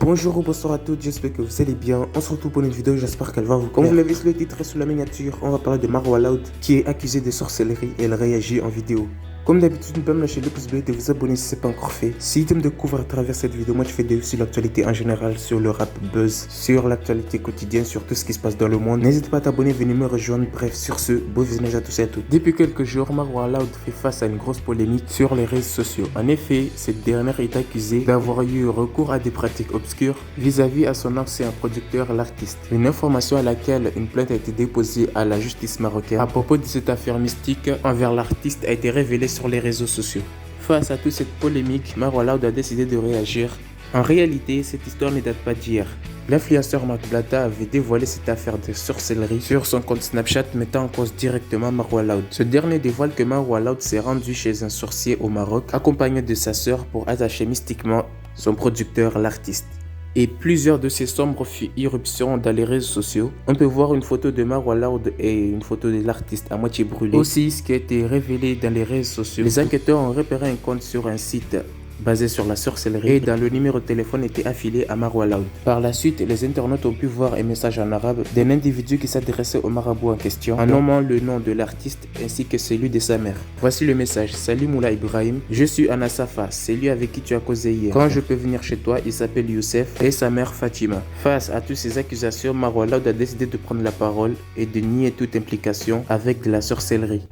Bonjour ou bonsoir à tous, j'espère que vous allez bien. On se retrouve pour une vidéo, j'espère qu'elle va vous plaire. Comme vous l'avez vu le titre sous la miniature, on va parler de Marwa Loud qui est accusée de sorcellerie et elle réagit en vidéo. Comme d'habitude, ne pas me lâcher le pouce bleu et de vous abonner si ce n'est pas encore fait. Si tu me découvres à travers cette vidéo, moi je fais des vidéos sur l'actualité en général, sur le rap buzz, sur l'actualité quotidienne, sur tout ce qui se passe dans le monde. N'hésite pas à t'abonner, venez me rejoindre. Bref, sur ce, beau visionnage à tous et à toutes. Depuis quelques jours, Marwa Loud fait face à une grosse polémique sur les réseaux sociaux. En effet, cette dernière est accusée d'avoir eu recours à des pratiques obscures vis-à-vis à son ancien producteur, l'artiste. Une information à laquelle une plainte a été déposée à la justice marocaine à propos de cette affaire mystique envers l'artiste a été révélée sur les réseaux sociaux. Face à toute cette polémique, Marwa Loud a décidé de réagir. En réalité, cette histoire ne date pas d'hier. L'influenceur Marc Blatta avait dévoilé cette affaire de sorcellerie sur son compte Snapchat, mettant en cause directement Marwa Loud. Ce dernier dévoile que Marwa Loud s'est rendu chez un sorcier au Maroc, accompagné de sa sœur pour attacher mystiquement son producteur, l'artiste. Et plusieurs de ces sombres firent irruption dans les réseaux sociaux. On peut voir une photo de Marwa Loud et une photo de l'artiste à moitié brûlée. Aussi, ce qui a été révélé dans les réseaux sociaux, les enquêteurs ont repéré un compte sur un site basé sur la sorcellerie et dans le numéro de téléphone était affilié à Marwa Loud. Par la suite, les internautes ont pu voir un message en arabe d'un individu qui s'adressait au marabout en question en nommant le nom de l'artiste ainsi que celui de sa mère. Voici le message: Salut Moula Ibrahim, je suis Anna Safa, c'est lui avec qui tu as causé hier. Quand je peux venir chez toi, il s'appelle Youssef et sa mère Fatima. Face à toutes ces accusations, Marwa Loud a décidé de prendre la parole et de nier toute implication avec de la sorcellerie.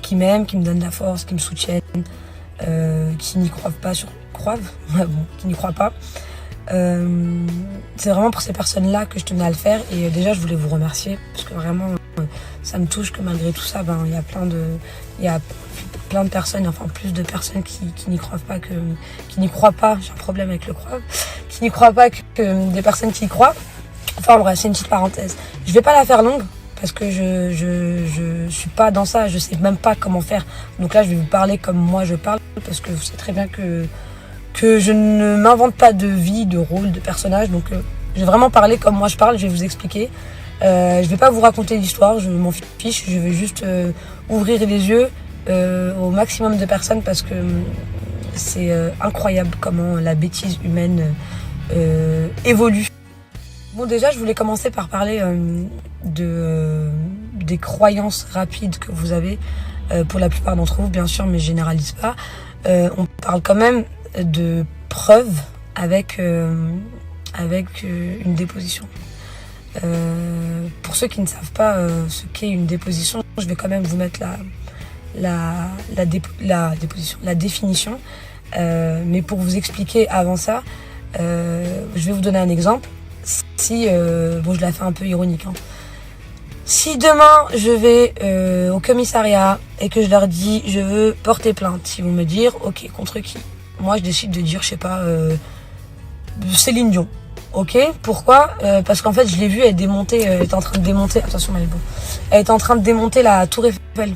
Qui m'aiment, qui me donnent de la force, qui me soutiennent. Qui n'y croient pas qui n'y croient pas. C'est vraiment pour ces personnes-là que je tenais à le faire et déjà je voulais vous remercier parce que vraiment ça me touche que malgré tout ça, il y a plein de personnes, enfin plus de personnes qui n'y croient pas, j'ai un problème avec le croire, qui n'y croient pas que des personnes qui y croient. Enfin bref, c'est une petite parenthèse. Je vais pas la faire longue. Parce que je suis pas dans ça, je sais même pas comment faire. Donc là, je vais vous parler comme moi je parle, parce que vous savez très bien que je ne m'invente pas de vie, de rôle, de personnage. Donc je vais vraiment parler comme moi je parle, je vais vous expliquer. Je vais pas vous raconter l'histoire, je m'en fiche, je vais juste ouvrir les yeux au maximum de personnes parce que c'est incroyable comment la bêtise humaine évolue. Bon, déjà, je voulais commencer par parler des croyances rapides que vous avez, pour la plupart d'entre vous, bien sûr, mais je généralise pas. On parle quand même de preuves avec une déposition. Pour ceux qui ne savent pas ce qu'est une déposition, je vais quand même vous mettre la définition. Mais pour vous expliquer avant ça, je vais vous donner un exemple. Je la fais un peu ironique. Si demain je vais au commissariat et que je leur dis je veux porter plainte, ils vont me dire ok, contre qui? Moi je décide de dire je sais pas Céline Dion. Ok, pourquoi? Parce qu'en fait je l'ai vue, elle était en train de démonter. Attention Malibu. Elle était en train de démonter la tour Eiffel.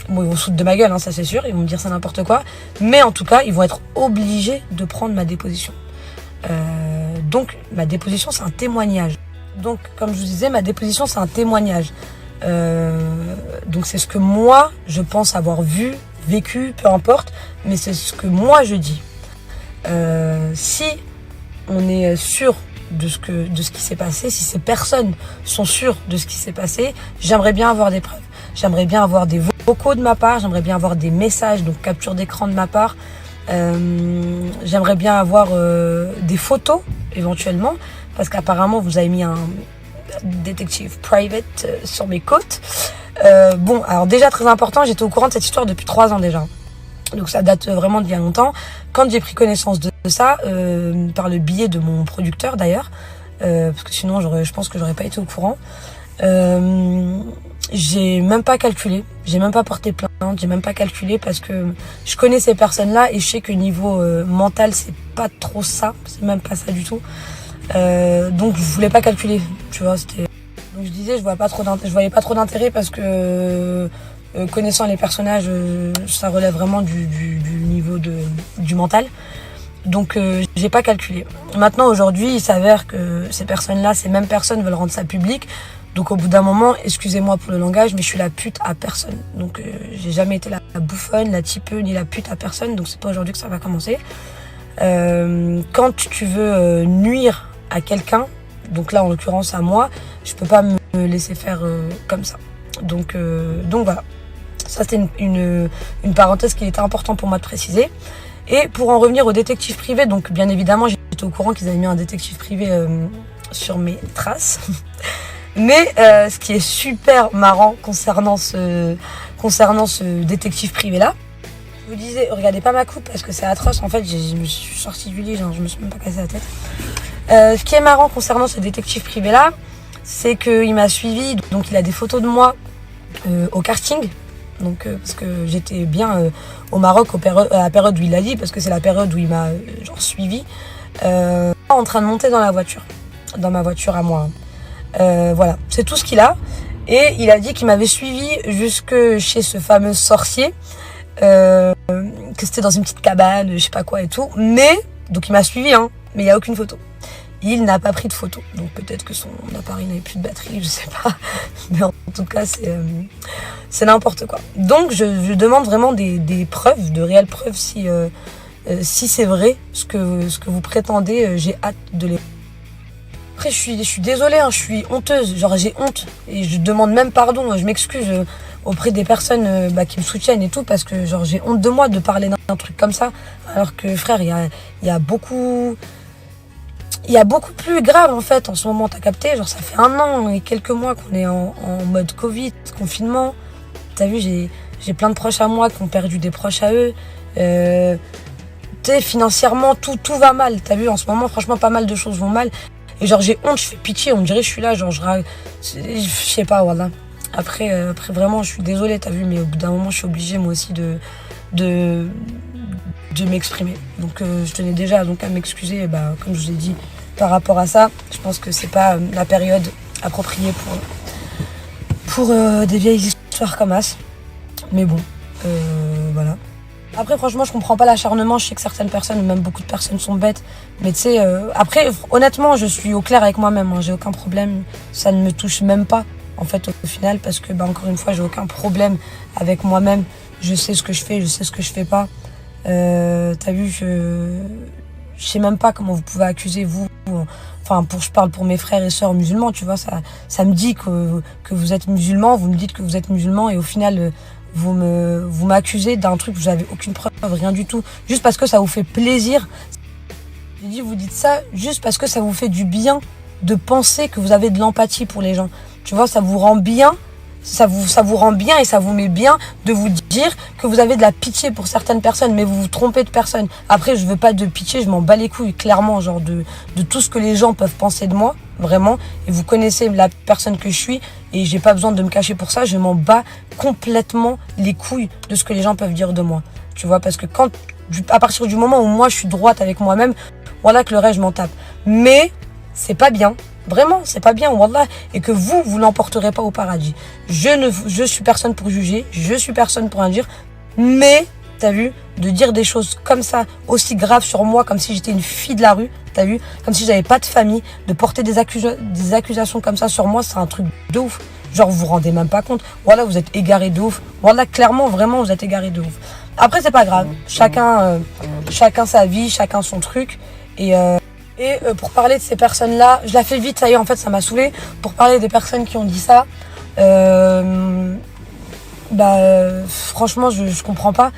Bon, ils vont se foutre de ma gueule, ça c'est sûr, ils vont me dire ça n'importe quoi. Mais en tout cas, ils vont être obligés de prendre ma déposition. Donc ma déposition c'est un témoignage. Donc comme je vous disais, ma déposition c'est un témoignage. Donc c'est ce que moi je pense avoir vu, vécu, peu importe, mais c'est ce que moi je dis. Si on est sûr de ce qui s'est passé, si ces personnes sont sûres de ce qui s'est passé, j'aimerais bien avoir des preuves. J'aimerais bien avoir des vocaux de ma part, j'aimerais bien avoir des messages, donc capture d'écran de ma part. J'aimerais bien avoir des photos éventuellement parce qu'apparemment vous avez mis un détective private sur mes côtes. Bon, alors déjà très important, j'étais au courant de cette histoire depuis 3 ans déjà, donc ça date vraiment d'il y a longtemps. Quand j'ai pris connaissance de ça, par le biais de mon producteur d'ailleurs, parce que sinon je pense que j'aurais pas été au courant. J'ai même pas calculé, j'ai même pas porté plainte, j'ai même pas calculé parce que je connais ces personnes-là et je sais que niveau mental c'est pas trop ça, c'est même pas ça du tout. Donc je voulais pas calculer, tu vois, c'était. Donc je disais je voyais pas trop d'intérêt parce que connaissant les personnages, ça relève vraiment du niveau du mental. Donc j'ai pas calculé. Maintenant aujourd'hui, il s'avère que ces personnes-là, ces mêmes personnes veulent rendre ça public. Donc au bout d'un moment, excusez-moi pour le langage, mais je suis la pute à personne. Donc j'ai jamais été la bouffonne, la tipeuse, ni la pute à personne. Donc c'est pas aujourd'hui que ça va commencer. Quand tu veux nuire à quelqu'un, donc là en l'occurrence à moi, je peux pas me laisser faire comme ça. Donc voilà. Ça c'était une parenthèse qui était important pour moi de préciser. Et pour en revenir au détective privé, donc bien évidemment j'étais au courant qu'ils avaient mis un détective privé sur mes traces. Mais ce qui est super marrant concernant ce détective privé là, je vous disais, regardez pas ma coupe parce que c'est atroce. En fait, je me suis sortie du lit, genre, je me suis même pas cassé la tête. Ce qui est marrant concernant ce détective privé là, c'est qu'il m'a suivi, donc il a des photos de moi au karting. Donc parce que j'étais bien au Maroc à la période où il l'a dit, parce que c'est la période où il m'a suivi, en train de monter dans ma voiture à moi. Voilà, c'est tout ce qu'il a. Et il a dit qu'il m'avait suivi jusque chez ce fameux sorcier, que c'était dans une petite cabane, je sais pas quoi et tout. Mais, donc il m'a suivi, hein, mais il n'y a aucune photo. Il n'a pas pris de photo. Donc peut-être que son appareil n'avait plus de batterie, je sais pas. Mais en tout cas, c'est n'importe quoi. Donc je demande vraiment des preuves, de réelles preuves, si c'est vrai ce que vous prétendez. J'ai hâte de les... Après, je suis désolée, hein, je suis honteuse, genre j'ai honte. Et je demande même pardon, je m'excuse auprès des personnes qui me soutiennent et tout, parce que genre j'ai honte de moi de parler d'un truc comme ça. Alors que frère, il y a beaucoup plus grave en fait en ce moment, t'as capté? Genre ça fait 1 an et quelques mois qu'on est en mode Covid, confinement. T'as vu, j'ai plein de proches à moi qui ont perdu des proches à eux. Tu sais, financièrement, tout va mal. T'as vu, en ce moment, franchement, pas mal de choses vont mal. Et genre j'ai honte, je fais pitié, on me dirait je suis là, genre je sais pas, voilà. Après vraiment, je suis désolée, t'as vu, mais au bout d'un moment, je suis obligée moi aussi de m'exprimer. Donc je tenais déjà donc à m'excuser, comme je vous ai dit, par rapport à ça. Je pense que c'est pas la période appropriée pour des vieilles histoires comme as. Mais bon, voilà. Après franchement je comprends pas l'acharnement, je sais que certaines personnes, même beaucoup de personnes sont bêtes, mais tu sais, après honnêtement je suis au clair avec moi-même, hein, j'ai aucun problème, ça ne me touche même pas en fait au final, parce que encore une fois j'ai aucun problème avec moi-même, je sais ce que je fais, je sais ce que je fais pas. T'as vu, je sais même pas comment vous pouvez accuser vous, enfin je parle pour mes frères et sœurs musulmans, tu vois, ça me dit que vous êtes musulmans, vous me dites que vous êtes musulmans et au final vous m'accusez d'un truc où vous n'avez aucune preuve, rien du tout, juste parce que ça vous fait plaisir. J'ai dit, vous dites ça juste parce que ça vous fait du bien de penser que vous avez de l'empathie pour les gens. Tu vois, ça vous rend bien, ça vous rend bien et ça vous met bien de vous dire que vous avez de la pitié pour certaines personnes, mais vous vous trompez de personnes. Après, je veux pas de pitié, je m'en bats les couilles, clairement, genre de tout ce que les gens peuvent penser de moi, vraiment. Et vous connaissez la personne que je suis et j'ai pas besoin de me cacher pour ça, je m'en bats complètement les couilles de ce que les gens peuvent dire de moi. Tu vois, parce que à partir du moment où moi je suis droite avec moi-même, voilà que le reste je m'en tape. Mais c'est pas bien. Vraiment, c'est pas bien, wallah, et que vous l'emporterez pas au paradis. Je suis personne pour juger, je suis personne pour en dire, mais, t'as vu, de dire des choses comme ça, aussi graves sur moi, comme si j'étais une fille de la rue, t'as vu, comme si j'avais pas de famille, de porter des accusations comme ça sur moi, c'est un truc de ouf. Genre, vous vous rendez même pas compte. Voilà, vous êtes égarés de ouf. Voilà, clairement, vraiment, vous êtes égarés de ouf. Après, c'est pas grave. Chacun sa vie, chacun son truc. Et pour parler de ces personnes-là, je la fais vite, ça y est, en fait, ça m'a saoulée. Pour parler des personnes qui ont dit ça, franchement, je comprends pas.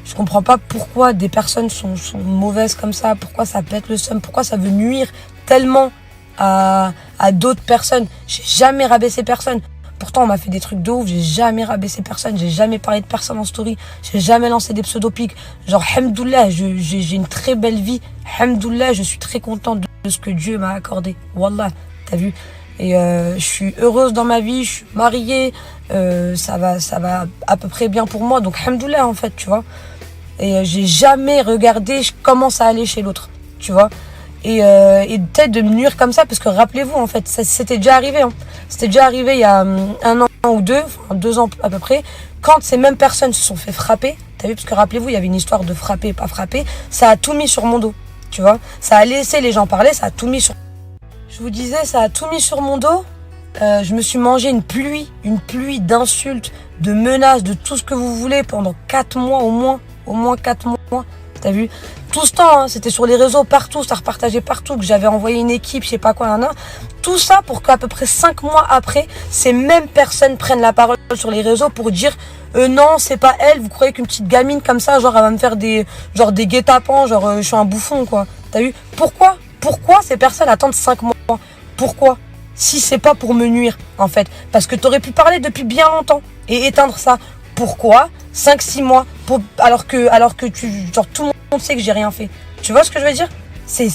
Je comprends pas pourquoi des personnes sont mauvaises comme ça, pourquoi ça pète le seum, pourquoi ça veut nuire tellement à d'autres personnes. J'ai jamais rabaissé personne. Pourtant, on m'a fait des trucs de ouf, j'ai jamais rabaissé personne, j'ai jamais parlé de personne en story, j'ai jamais lancé des pseudo-pics. Genre, hamdoullah, j'ai une très belle vie. Hamdoullah, je suis très contente de ce que Dieu m'a accordé. Wallah, t'as vu? Et je suis heureuse dans ma vie, je suis mariée, ça va à peu près bien pour moi. Donc, hamdoullah, en fait, tu vois. Et j'ai jamais regardé comment ça allait chez l'autre, tu vois. Et peut-être de me nuire comme ça, parce que rappelez-vous, en fait, c'était déjà arrivé, hein. C'était déjà arrivé il y a 1 an ou 2, enfin 2 ans à peu près, quand ces mêmes personnes se sont fait frapper, t'as vu, parce que rappelez-vous, il y avait une histoire de frapper, pas frapper, ça a tout mis sur mon dos, tu vois. Ça a laissé les gens parler, ça a tout mis sur... Je vous disais, ça a tout mis sur mon dos. Je me suis mangé une pluie T'as vu? Tout ce temps, hein, c'était sur les réseaux, partout, ça repartageait partout, que j'avais envoyé une équipe, je sais pas quoi, nan, nan. Tout ça pour qu'à peu près 5 mois après, ces mêmes personnes prennent la parole sur les réseaux pour dire non, c'est pas elle, vous croyez qu'une petite gamine comme ça, genre, elle va me faire des guet-apens, genre, je suis un bouffon, quoi. T'as vu? Pourquoi ces personnes attendent 5 mois? Pourquoi? Si c'est pas pour me nuire, en fait. Parce que t'aurais pu parler depuis bien longtemps et éteindre ça. Pourquoi 5-6 mois alors que genre, tout le monde sait que j'ai rien fait. Tu vois ce que je veux dire? C'est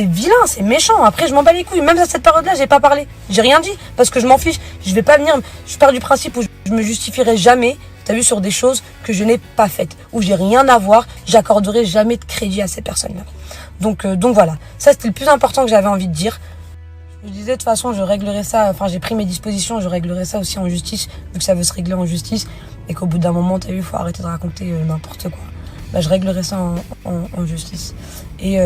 vilain, c'est méchant. Après, je m'en bats les couilles. Même à cette période-là, j'ai pas parlé. J'ai rien dit parce que je m'en fiche. Je vais pas venir. Je pars du principe où je me justifierai jamais. T'as vu, sur des choses que je n'ai pas faites, où j'ai rien à voir. J'accorderai jamais de crédit à ces personnes-là. Donc voilà. Ça, c'était le plus important que j'avais envie de dire. Je disais, de toute façon, je réglerai ça, enfin, j'ai pris mes dispositions, je réglerai ça aussi en justice, vu que ça veut se régler en justice, et qu'au bout d'un moment, t'as vu, il faut arrêter de raconter n'importe quoi. Bah, je réglerai ça en justice. Et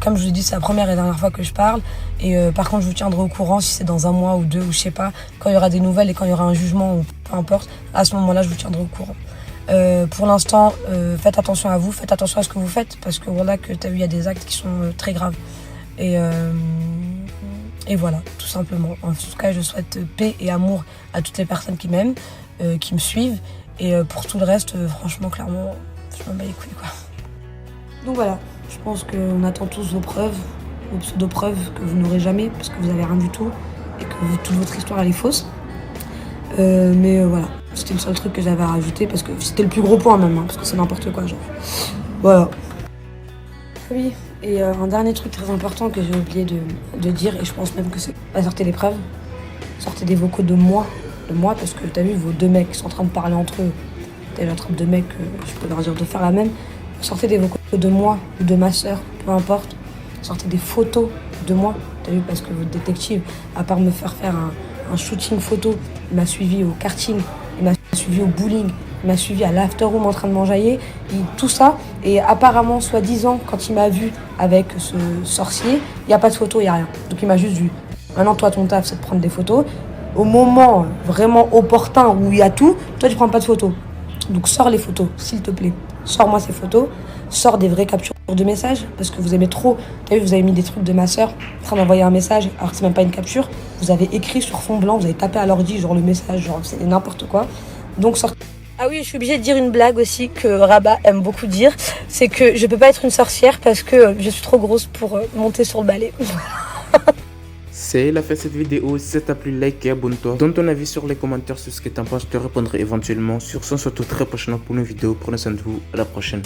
comme je vous dis, c'est la première et dernière fois que je parle, et par contre, je vous tiendrai au courant si c'est dans 1 mois ou 2, ou je sais pas, quand il y aura des nouvelles et quand il y aura un jugement, ou peu importe, à ce moment-là, je vous tiendrai au courant. Pour l'instant, faites attention à vous, faites attention à ce que vous faites, parce que voilà, que t'as vu, il y a des actes qui sont très graves. Et voilà, tout simplement. En tout cas, je souhaite paix et amour à toutes les personnes qui m'aiment, qui me suivent. Et pour tout le reste, franchement, clairement, je m'en bats les couilles, quoi. Donc voilà, je pense qu'on attend tous vos preuves, vos pseudo-preuves que vous n'aurez jamais, parce que vous n'avez rien du tout, et que toute votre histoire, elle est fausse. Mais voilà, c'était le seul truc que j'avais à rajouter, parce que c'était le plus gros point même, hein, parce que c'est n'importe quoi, genre. Voilà. Oui. Et un dernier truc très important que j'ai oublié de dire, et je pense même que c'est pas sortez les preuves, sortez des vocaux de moi, parce que t'as vu vos 2 mecs qui sont en train de parler entre eux, t'as vu la troupe de mecs, je peux leur dire de faire la même, sortez des vocaux de moi ou de ma soeur, peu importe, sortez des photos de moi, t'as vu, parce que votre détective, à part me faire un shooting photo, il m'a suivi au karting, il m'a suivi au bowling, il m'a suivi à l'afterroom en train de m'enjailler, tout ça. Et apparemment, soi-disant, quand il m'a vu avec ce sorcier, il n'y a pas de photo, il n'y a rien. Donc il m'a juste vu. Maintenant, toi, ton taf, c'est de prendre des photos. Au moment vraiment opportun où il y a tout, toi, tu prends pas de photos. Donc sors les photos, s'il te plaît. Sors-moi ces photos. Sors des vraies captures de messages, parce que vous aimez trop. T'as vu, vous avez mis des trucs de ma soeur, en train d'envoyer un message, alors que c'est même pas une capture. Vous avez écrit sur fond blanc, vous avez tapé à l'ordi, genre le message, genre c'est n'importe quoi. Donc sortez. Ah oui, je suis obligée de dire une blague aussi que Rabat aime beaucoup dire. C'est que je peux pas être une sorcière parce que je suis trop grosse pour monter sur le balai. C'est la fin de cette vidéo. Si ça t'a plu, like et abonne-toi. Donne ton avis sur les commentaires sur ce que t'en penses. Je te répondrai éventuellement. Sur ce, on se retrouve très prochainement pour une vidéo. Prenez soin de vous. À la prochaine.